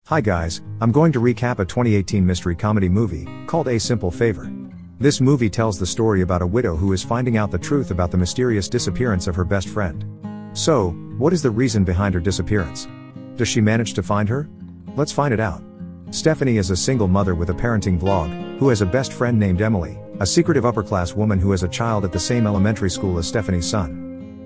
Hi guys, I'm going to recap a 2018 mystery comedy movie, called A Simple Favor. This movie tells the story about a widow who is finding out the truth about the mysterious disappearance of her best friend. So, what is the reason behind her disappearance? Does she manage to find her? Let's find it out. Stephanie is a single mother with a parenting vlog, who has a best friend named Emily, a secretive upper-class woman who has a child at the same elementary school as Stephanie's son.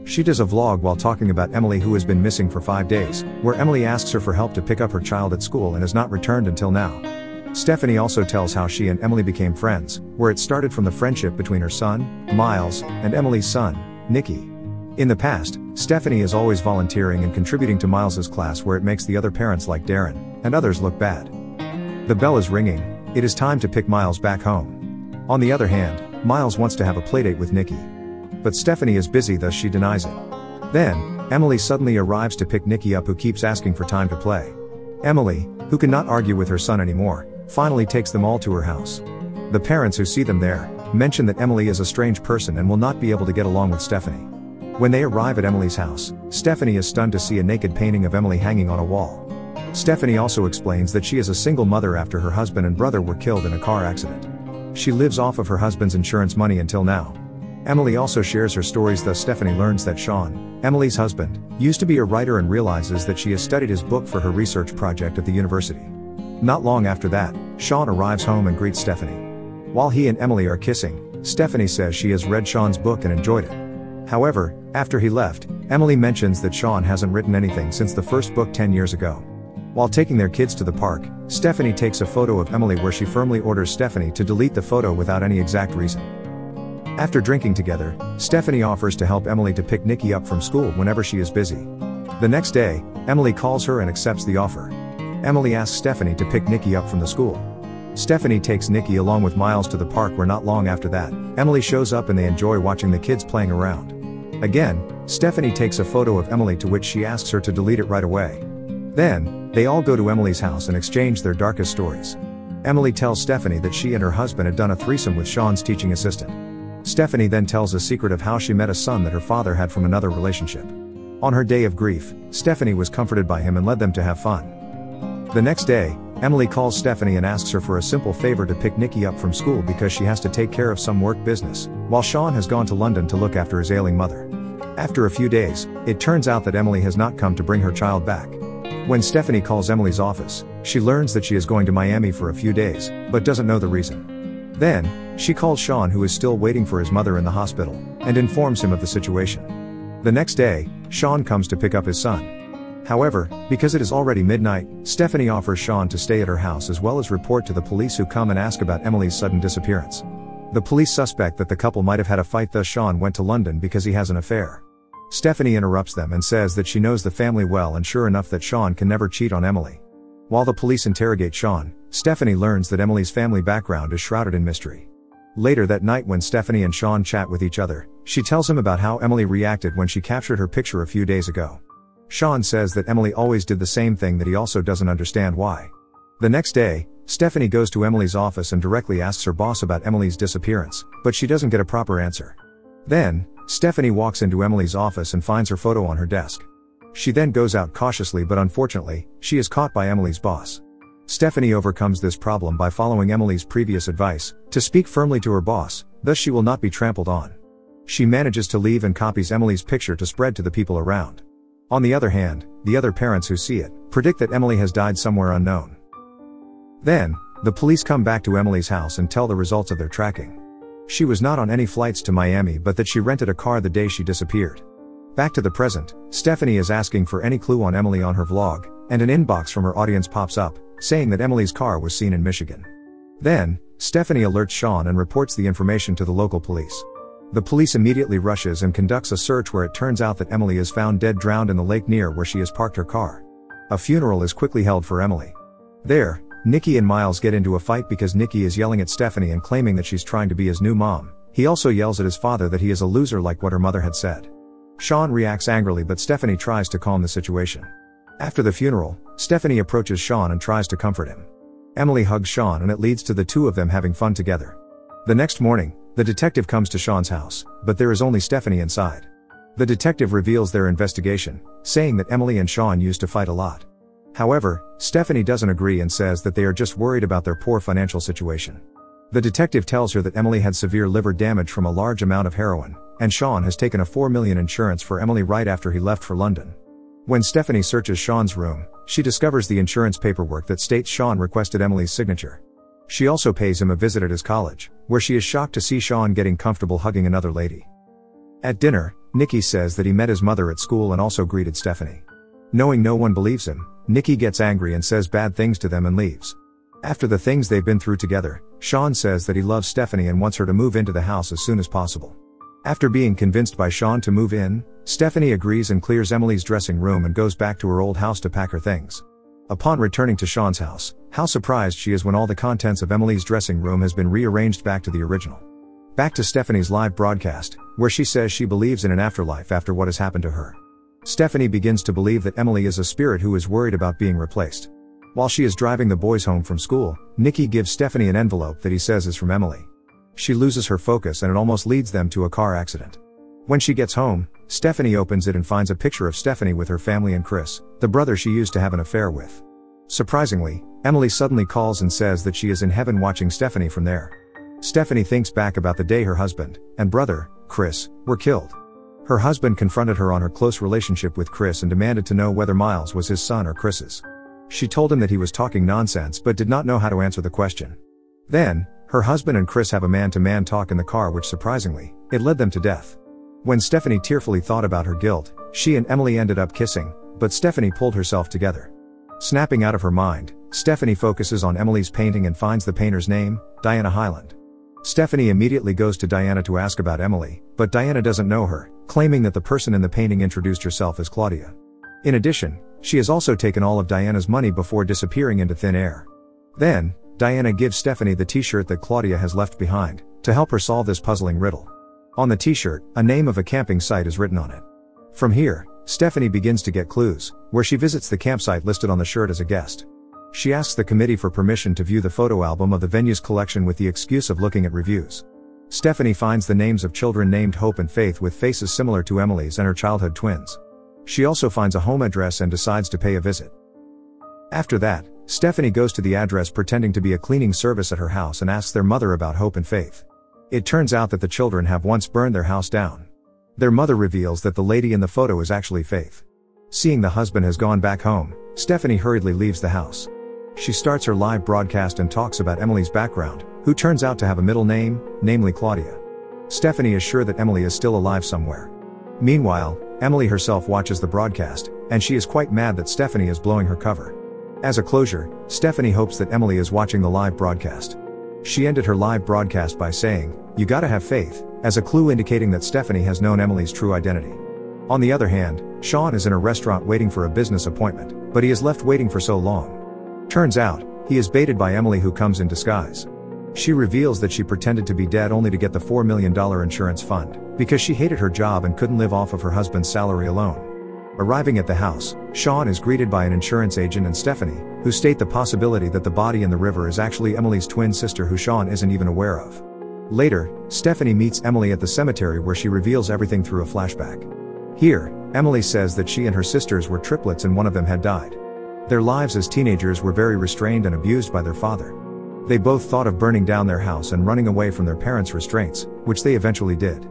She does a vlog while talking about Emily, who has been missing for 5 days, where Emily asks her for help to pick up her child at school and has not returned until now. Stephanie also tells how she and Emily became friends, where it started from the friendship between her son, Miles, and Emily's son, Nicky. In the past, Stephanie is always volunteering and contributing to Miles's class, where it makes the other parents like Darren and others look bad. The bell is ringing. It is time to pick Miles back home. On the other hand, Miles wants to have a playdate with Nicky. But Stephanie is busy, thus she denies it. Then, Emily suddenly arrives to pick Nicky up, who keeps asking for time to play. Emily, who cannot argue with her son anymore, finally takes them all to her house. The parents who see them there, mention that Emily is a strange person and will not be able to get along with Stephanie. When they arrive at Emily's house, Stephanie is stunned to see a naked painting of Emily hanging on a wall. Stephanie also explains that she is a single mother after her husband and brother were killed in a car accident. She lives off of her husband's insurance money until now. Emily also shares her stories, thus Stephanie learns that Sean, Emily's husband, used to be a writer and realizes that she has studied his book for her research project at the university. Not long after that, Sean arrives home and greets Stephanie. While he and Emily are kissing, Stephanie says she has read Sean's book and enjoyed it. However, after he left, Emily mentions that Sean hasn't written anything since the first book 10 years ago. While taking their kids to the park, Stephanie takes a photo of Emily where she firmly orders Stephanie to delete the photo without any exact reason. After drinking together, Stephanie offers to help Emily to pick Nicky up from school whenever she is busy. The next day, Emily calls her and accepts the offer. Emily asks Stephanie to pick Nicky up from the school. Stephanie takes Nicky along with Miles to the park, where not long after that, Emily shows up and they enjoy watching the kids playing around. Again, Stephanie takes a photo of Emily, to which she asks her to delete it right away. Then, they all go to Emily's house and exchange their darkest stories. Emily tells Stephanie that she and her husband had done a threesome with Sean's teaching assistant. Stephanie then tells a secret of how she met a son that her father had from another relationship. On her day of grief, Stephanie was comforted by him and led them to have fun. The next day, Emily calls Stephanie and asks her for a simple favor to pick Nicky up from school because she has to take care of some work business, while Sean has gone to London to look after his ailing mother. After a few days, it turns out that Emily has not come to bring her child back. When Stephanie calls Emily's office, she learns that she is going to Miami for a few days, but doesn't know the reason. Then, she calls Sean, who is still waiting for his mother in the hospital, and informs him of the situation. The next day, Sean comes to pick up his son. However, because it is already midnight, Stephanie offers Sean to stay at her house as well as report to the police, who come and ask about Emily's sudden disappearance. The police suspect that the couple might have had a fight, thus Sean went to London because he has an affair. Stephanie interrupts them and says that she knows the family well, and sure enough that Sean can never cheat on Emily. While the police interrogate Sean, Stephanie learns that Emily's family background is shrouded in mystery. Later that night, when Stephanie and Sean chat with each other, she tells him about how Emily reacted when she captured her picture a few days ago. Sean says that Emily always did the same thing, that he also doesn't understand why. The next day, Stephanie goes to Emily's office and directly asks her boss about Emily's disappearance, but she doesn't get a proper answer. Then, Stephanie walks into Emily's office and finds her photo on her desk. She then goes out cautiously, but unfortunately, she is caught by Emily's boss. Stephanie overcomes this problem by following Emily's previous advice, to speak firmly to her boss, thus she will not be trampled on. She manages to leave and copies Emily's picture to spread to the people around. On the other hand, the other parents who see it, predict that Emily has died somewhere unknown. Then, the police come back to Emily's house and tell the results of their tracking. She was not on any flights to Miami, but that she rented a car the day she disappeared. Back to the present, Stephanie is asking for any clue on Emily on her vlog, and an inbox from her audience pops up, saying that Emily's car was seen in Michigan. Then, Stephanie alerts Sean and reports the information to the local police. The police immediately rushes and conducts a search, where it turns out that Emily is found dead, drowned in the lake near where she has parked her car. A funeral is quickly held for Emily. There, Nicky and Miles get into a fight because Nicky is yelling at Stephanie and claiming that she's trying to be his new mom. He also yells at his father that he is a loser, like what her mother had said. Sean reacts angrily, but Stephanie tries to calm the situation. After the funeral, Stephanie approaches Sean and tries to comfort him. Emily hugs Sean and it leads to the two of them having fun together. The next morning, the detective comes to Sean's house, but there is only Stephanie inside. The detective reveals their investigation, saying that Emily and Sean used to fight a lot. However, Stephanie doesn't agree and says that they are just worried about their poor financial situation. The detective tells her that Emily had severe liver damage from a large amount of heroin, and Sean has taken a $4 million insurance for Emily right after he left for London. When Stephanie searches Sean's room, she discovers the insurance paperwork that states Sean requested Emily's signature. She also pays him a visit at his college, where she is shocked to see Sean getting comfortable hugging another lady. At dinner, Nikki says that he met his mother at school and also greeted Stephanie. Knowing no one believes him, Nikki gets angry and says bad things to them and leaves. After the things they've been through together, Sean says that he loves Stephanie and wants her to move into the house as soon as possible. After being convinced by Sean to move in, Stephanie agrees and clears Emily's dressing room and goes back to her old house to pack her things. Upon returning to Sean's house, how surprised she is when all the contents of Emily's dressing room has been rearranged back to the original. Back to Stephanie's live broadcast, where she says she believes in an afterlife after what has happened to her. Stephanie begins to believe that Emily is a spirit who is worried about being replaced. While she is driving the boys home from school, Nikki gives Stephanie an envelope that he says is from Emily. She loses her focus and it almost leads them to a car accident. When she gets home, Stephanie opens it and finds a picture of Stephanie with her family and Chris, the brother she used to have an affair with. Surprisingly, Emily suddenly calls and says that she is in heaven watching Stephanie from there. Stephanie thinks back about the day her husband and brother, Chris, were killed. Her husband confronted her on her close relationship with Chris and demanded to know whether Miles was his son or Chris's. She told him that he was talking nonsense but did not know how to answer the question. Then, her husband and Chris have a man-to-man talk in the car which surprisingly, it led them to death. When Stephanie tearfully thought about her guilt, she and Emily ended up kissing, but Stephanie pulled herself together. Snapping out of her mind, Stephanie focuses on Emily's painting and finds the painter's name, Diana Hyland. Stephanie immediately goes to Diana to ask about Emily, but Diana doesn't know her, claiming that the person in the painting introduced herself as Claudia. In addition, she has also taken all of Diana's money before disappearing into thin air. Then, Diana gives Stephanie the t-shirt that Claudia has left behind, to help her solve this puzzling riddle. On the t-shirt, a name of a camping site is written on it. From here, Stephanie begins to get clues, where she visits the campsite listed on the shirt as a guest. She asks the committee for permission to view the photo album of the venue's collection with the excuse of looking at reviews. Stephanie finds the names of children named Hope and Faith with faces similar to Emily's and her childhood twins. She also finds a home address and decides to pay a visit. After that, Stephanie goes to the address pretending to be a cleaning service at her house and asks their mother about Hope and Faith. It turns out that the children have once burned their house down. Their mother reveals that the lady in the photo is actually Faith. Seeing the husband has gone back home, Stephanie hurriedly leaves the house. She starts her live broadcast and talks about Emily's background, who turns out to have a middle name, namely Claudia. Stephanie is sure that Emily is still alive somewhere. Meanwhile, Emily herself watches the broadcast, and she is quite mad that Stephanie is blowing her cover. As a closure, Stephanie hopes that Emily is watching the live broadcast. She ended her live broadcast by saying, "You gotta have faith," as a clue indicating that Stephanie has known Emily's true identity. On the other hand, Sean is in a restaurant waiting for a business appointment, but he is left waiting for so long. Turns out, he is baited by Emily who comes in disguise. She reveals that she pretended to be dead only to get the $4 million insurance fund, because she hated her job and couldn't live off of her husband's salary alone. Arriving at the house, Sean is greeted by an insurance agent and Stephanie, who state the possibility that the body in the river is actually Emily's twin sister who Sean isn't even aware of. Later, Stephanie meets Emily at the cemetery where she reveals everything through a flashback. Here, Emily says that she and her sisters were triplets and one of them had died. Their lives as teenagers were very restrained and abused by their father. They both thought of burning down their house and running away from their parents' restraints, which they eventually did.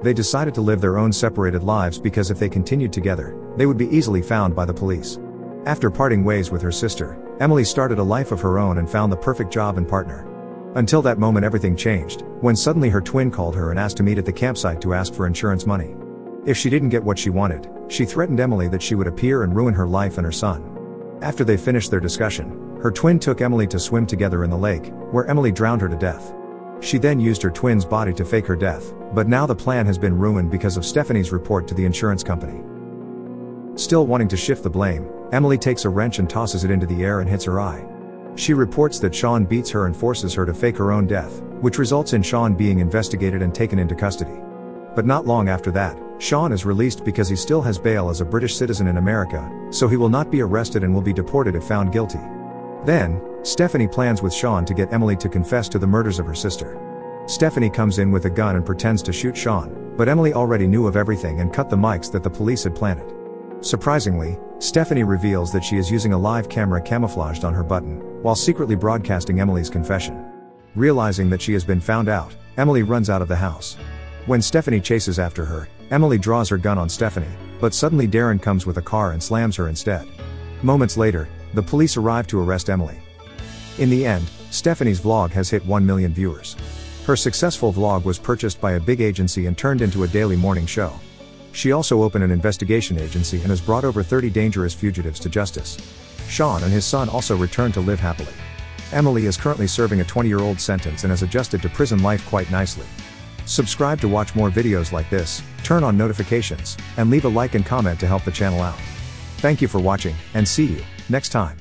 They decided to live their own separated lives because if they continued together, they would be easily found by the police. After parting ways with her sister, Emily started a life of her own and found the perfect job and partner. Until that moment everything changed, when suddenly her twin called her and asked to meet at the campsite to ask for insurance money. If she didn't get what she wanted, she threatened Emily that she would appear and ruin her life and her son. After they finished their discussion, her twin took Emily to swim together in the lake, where Emily drowned her to death. She then used her twin's body to fake her death, but now the plan has been ruined because of Stephanie's report to the insurance company. Still wanting to shift the blame, Emily takes a wrench and tosses it into the air and hits her eye. She reports that Sean beats her and forces her to fake her own death, which results in Sean being investigated and taken into custody. But not long after that, Sean is released because he still has bail as a British citizen in America, so he will not be arrested and will be deported if found guilty. Then, Stephanie plans with Sean to get Emily to confess to the murders of her sister. Stephanie comes in with a gun and pretends to shoot Sean, but Emily already knew of everything and cut the mics that the police had planted. Surprisingly, Stephanie reveals that she is using a live camera camouflaged on her button, while secretly broadcasting Emily's confession. Realizing that she has been found out, Emily runs out of the house. When Stephanie chases after her, Emily draws her gun on Stephanie, but suddenly Darren comes with a car and slams her instead. Moments later, the police arrive to arrest Emily. In the end, Stephanie's vlog has hit 1 million viewers. Her successful vlog was purchased by a big agency and turned into a daily morning show. She also opened an investigation agency and has brought over 30 dangerous fugitives to justice. Sean and his son also returned to live happily. Emily is currently serving a 20-year-old sentence and has adjusted to prison life quite nicely. Subscribe to watch more videos like this, turn on notifications, and leave a like and comment to help the channel out. Thank you for watching, and see you next time.